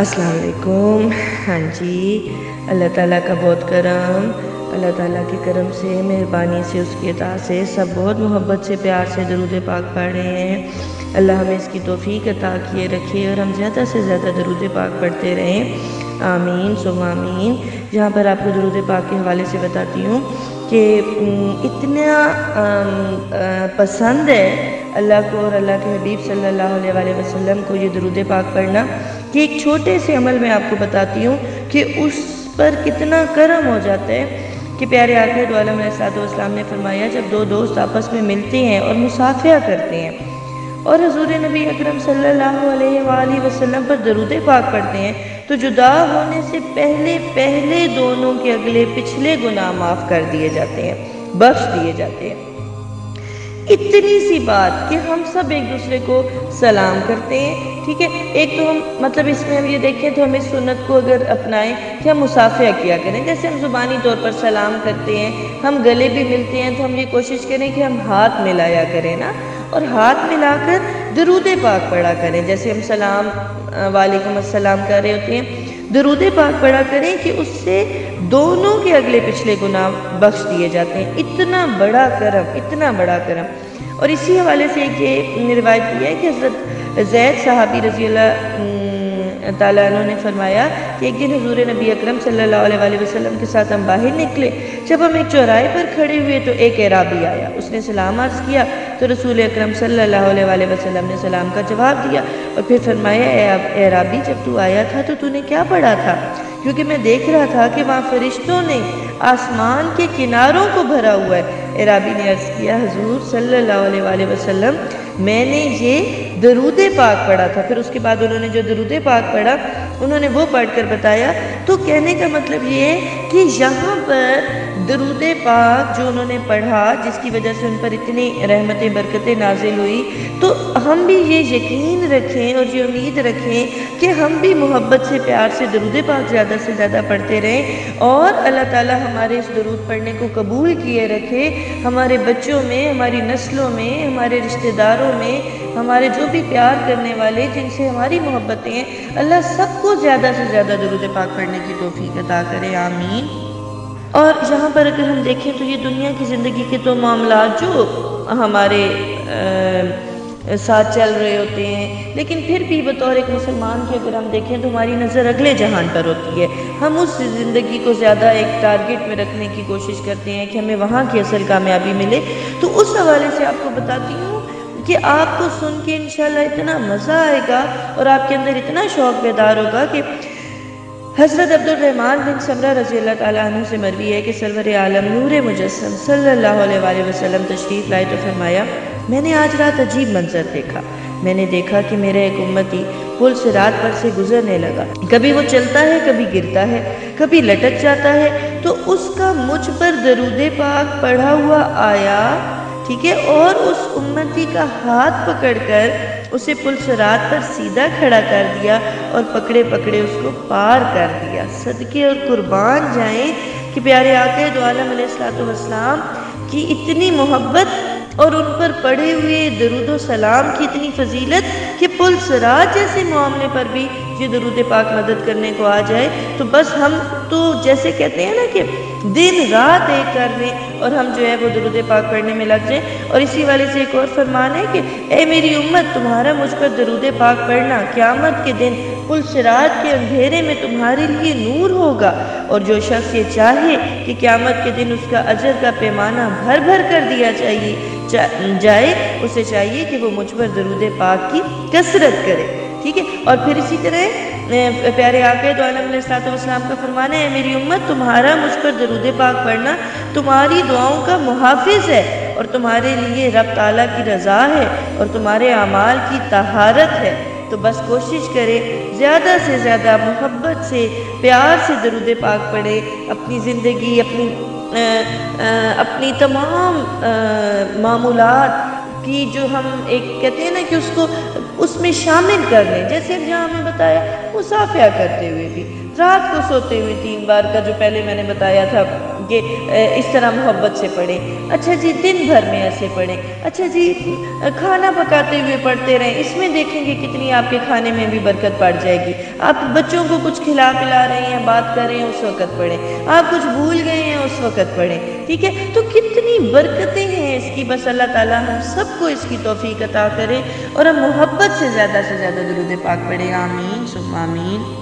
السلام علیکم۔ ہاں جی، اللہ تعالیٰ کا بہت کرم، اللہ تعالیٰ کے کرم سے، مہربانی سے، اس کی عطا سے سب بہت محبت سے، پیار سے درود پاک پڑھ رہے ہیں۔ اللہ ہمیں اس کی توفیق عطا کیے رکھے اور ہم زیادہ سے زیادہ درود پاک پڑھتے رہیں، آمین ثم آمین۔ جہاں پر آپ کو درود پاک کے حوالے سے بتاتی ہوں کہ اتنا پسند ہے اللہ کو اور اللہ کے حبیب صلی اللہ علیہ وسلم کو یہ درود پاک پڑھنا کہ ایک چھوٹے سے عمل میں آپ کو بتاتی ہوں کہ اس پر کتنا کرم ہو جاتا ہے کہ پیارے آقا دو عالم علیہ السلام نے فرمایا جب دو دوست آپس میں ملتے ہیں اور مصافحہ کرتے ہیں اور حضور نبی اکرم صلی اللہ علیہ وآلہ وسلم پر درود پاک پڑھتے ہیں تو جدا ہونے سے پہلے دونوں کے اگلے پچھلے گناہ معاف کر دیے جاتے ہیں، بخش دیے جاتے ہیں۔ اتنی سی بات کہ ہم سب ایک دوسرے کو سلام کرتے ہیں، ٹھیک ہے، ایک تو ہم مطلب اس میں ہم یہ دیکھیں تو ہم اس سنت کو اگر اپنائیں کہ ہم مصافحہ کیا کریں، جیسے ہم زبانی طور پر سلام کرتے ہیں، ہم گلے بھی ملتے ہیں تو ہم یہ کوشش کریں کہ ہم ہاتھ ملایا کریں نا، اور ہاتھ ملا کر درود پاک پڑھا کریں، جیسے ہم سلام وعلیکم السلام کر رہے ہوتے ہیں، درود پاک پڑھا کریں کہ اس سے دونوں کے اگلے پچھلے گناہ بخش دیے جاتے ہیں۔ اتنا بڑا کرم، اتنا بڑا کرم۔ اور اسی حوالے سے ایک یہ روایت کی ہے کہ حضرت زید صحابی رضی اللہ تعالیٰ عنہ نے فرمایا کہ ایک دن حضور نبی اکرم صلی اللہ علیہ وسلم کے ساتھ ہم باہر نکلے، جب ہم ایک چوراہے پر کھڑے ہوئے تو ایک اعرابی آیا، اس نے سلام عرض کیا تو رسول اکرم صلی اللہ علیہ وسلم نے سلام کا جواب دیا اور پھر فرمایا اے اعرابی جب تو آیا تھا تو نے کیا پڑھا تھا؟ کیونکہ میں دیکھ رہا تھا کہ وہاں فرشتوں نے آسمان کے کناروں کو بھرا ہوا ہے۔ اعرابی نے عرض کیا حضور صلی اللہ علیہ وسلم میں نے یہ درود پاک پڑھا تھا۔ پھر اس کے بعد انہوں نے جو درود پاک پڑھا انہوں نے وہ پڑھ کر بتایا۔ تو کہنے کا مطلب یہ ہے کہ یہاں پر درود پاک جو انہوں نے پڑھا جس کی وجہ سے ان پر اتنی رحمتیں برکتیں نازل ہوئی، تو ہم بھی یہ یقین رکھیں اور یہ امید رکھیں کہ ہم بھی محبت سے پیار سے درود پاک زیادہ سے زیادہ پڑھتے رہیں اور اللہ تعالی ہمارے اس درود پڑھنے کو قبول کیے رکھے، ہمارے بچوں میں، ہماری نسلوں میں، ہمارے رشتہ داروں میں، ہمارے جو بھی پیار کرنے والے جن سے ہماری محبتیں ہیں، اللہ سب کو زیادہ سے زیادہ درود پاک پڑھنے کی توفیق عطا کرے، آمین۔ اور یہاں پر اگر ہم دیکھیں تو یہ دنیا کی زندگی کے تو معاملات جو ہمارے ساتھ چل رہے ہوتے ہیں، لیکن پھر بھی بطور ایک مسلمان کے اگر ہم دیکھیں تو ہماری نظر اگلے جہان پر ہوتی ہے، ہم اس زندگی کو زیادہ ایک ٹارگٹ میں رکھنے کی کوشش کرتے ہیں کہ ہمیں وہاں کی اصل کامیابی ملے۔ تو اس حوالے سے آپ کو بتاتی ہوں کہ آپ کو سن کے انشاءاللہ اتنا مزہ آئے گا اور آپ کے اندر اتنا شوق بیدار ہوگا کہ حضرت عبد الرحمن بن سمرہ رضی اللہ تعالیٰ عنہ سے مروی ہے کہ سرور عالم نور مجسم صلی اللہ علیہ وسلم تشریف لائے تو فرمایا میں نے آج رات عجیب منظر دیکھا، میں نے دیکھا کہ میرا ایک امتی پل صراط پر سے گزرنے لگا، کبھی وہ چلتا ہے، کبھی گرتا ہے، کبھی لٹک جاتا ہے، تو اس کا مجھ پر درود پاک پڑھا ہوا آیا، ٹھیک ہے، اور اس امتی کا ہاتھ پکڑ کر اسے پل صراط پر سیدھا کھڑا کر دیا اور پکڑے پکڑے اس کو پار کر دیا۔ صدقے اور قربان جائیں کہ پیارے آقا دو عالم علیہ السلام کی اتنی محبت اور ان پر پڑھے ہوئے درود و سلام کی اتنی فضیلت کہ پل صراط جیسے معاملے پر بھی یہ درود پاک مدد کرنے کو آ جائے تو بس ہم تو جیسے کہتے ہیں نا کہ دن رات ایک کر لیں اور ہم جو ہے وہ درود پاک پڑھنے میں لگ جائیں۔ اور اسی والے سے ایک اور فرمان ہے کہ اے میری امت تمہارا مجھ پر درود پاک پڑھنا قیامت کے دن پل صراط کے اندھیرے میں تمہارے لیے نور ہوگا، اور جو شخص یہ چاہے کہ قیامت کے دن اس کا اجر کا پیمانہ بھر بھر کر دیا جائے اسے چاہیے کہ وہ مجھ پر درود پاک کی کثرت کرے، ٹھیک ہے۔ اور پھر اسی طرح پیارے آقا دو عالم علیہ السلام کا فرمان ہے اے میری امت تمہارا مجھ پر درود پاک پڑھنا تمہاری دعاؤں کا محافظ ہے اور تمہارے لیے رب تعالیٰ کی رضا ہے اور تمہارے اعمال کی طہارت ہے۔ تو بس کوشش کرے زیادہ سے زیادہ محبت سے پیار سے درود پاک پڑھے، اپنی زندگی اپنی تمام معمولات کی جو ہم ایک کہتے ہیں نا کہ اس کو اس میں شامل کر لیں، جیسے اب جہاں ہمیں بتایا مصافحہ کرتے ہوئے بھی، رات کو سوتے ہوئے 3 بار کا جو پہلے میں نے بتایا تھا کہ اس طرح محبت سے پڑھیں، اچھا جی دن بھر میں ایسے پڑھیں، اچھا جی کھانا پکاتے ہوئے پڑھتے رہیں، اس میں دیکھیں گے کتنی آپ کے کھانے میں بھی برکت پڑ جائے گی، آپ بچوں کو کچھ کھلا پلا رہے ہیں، بات کر رہے ہیں، اس وقت پڑھیں، آپ کچھ بھول گئے ہیں اس وقت پڑھیں، ٹھیک ہے؟ تو کتنی برکتیں ہیں اس کی، بس اللہ تعالیٰ ہم سب کو اس کی توفیق عطا کرے اور ہم محبت سے زیادہ درود پاک پڑھیں، آمین ثم آمین۔